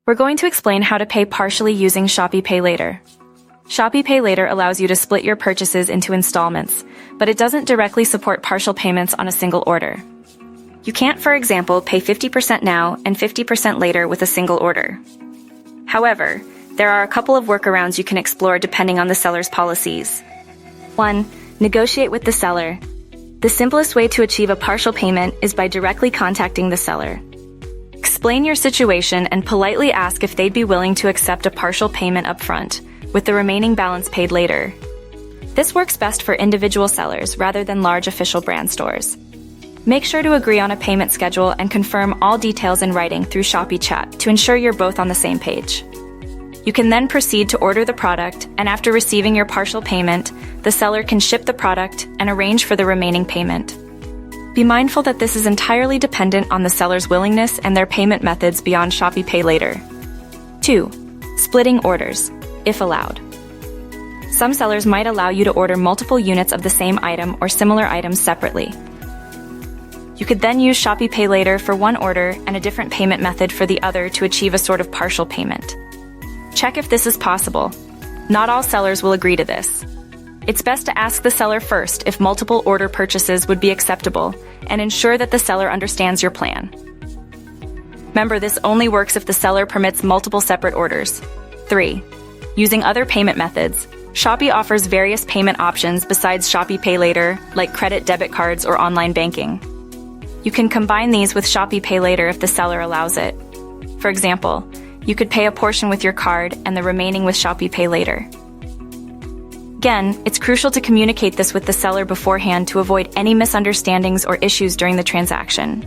We're going to explain how to pay partially using Shopee SPayLater. Shopee SPayLater allows you to split your purchases into installments, but it doesn't directly support partial payments on a single order. You can't, for example, pay 50% now and 50% later with a single order. However, there are a couple of workarounds you can explore depending on the seller's policies. 1. Negotiate with the seller. The simplest way to achieve a partial payment is by directly contacting the seller. Explain your situation and politely ask if they'd be willing to accept a partial payment upfront, with the remaining balance paid later. This works best for individual sellers rather than large official brand stores. Make sure to agree on a payment schedule and confirm all details in writing through Shopee chat to ensure you're both on the same page. You can then proceed to order the product, and after receiving your partial payment, the seller can ship the product and arrange for the remaining payment. Be mindful that this is entirely dependent on the seller's willingness and their payment methods beyond Shopee SPayLater. 2. Splitting orders, if allowed. Some sellers might allow you to order multiple units of the same item or similar items separately. You could then use Shopee SPayLater for one order and a different payment method for the other to achieve a sort of partial payment. Check if this is possible. Not all sellers will agree to this. It's best to ask the seller first if multiple order purchases would be acceptable, and ensure that the seller understands your plan. Remember, this only works if the seller permits multiple separate orders. 3. Using other payment methods. Shopee offers various payment options besides Shopee SPayLater, like credit debit cards or online banking. You can combine these with Shopee SPayLater if the seller allows it. For example, you could pay a portion with your card and the remaining with Shopee SPayLater. Again, it's crucial to communicate this with the seller beforehand to avoid any misunderstandings or issues during the transaction.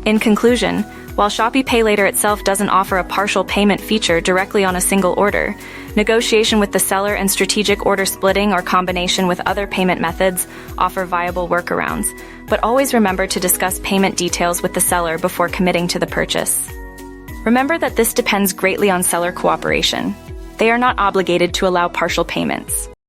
In conclusion, while Shopee SPayLater itself doesn't offer a partial payment feature directly on a single order, negotiation with the seller and strategic order splitting or combination with other payment methods offer viable workarounds, but always remember to discuss payment details with the seller before committing to the purchase. Remember that this depends greatly on seller cooperation. They are not obligated to allow partial payments.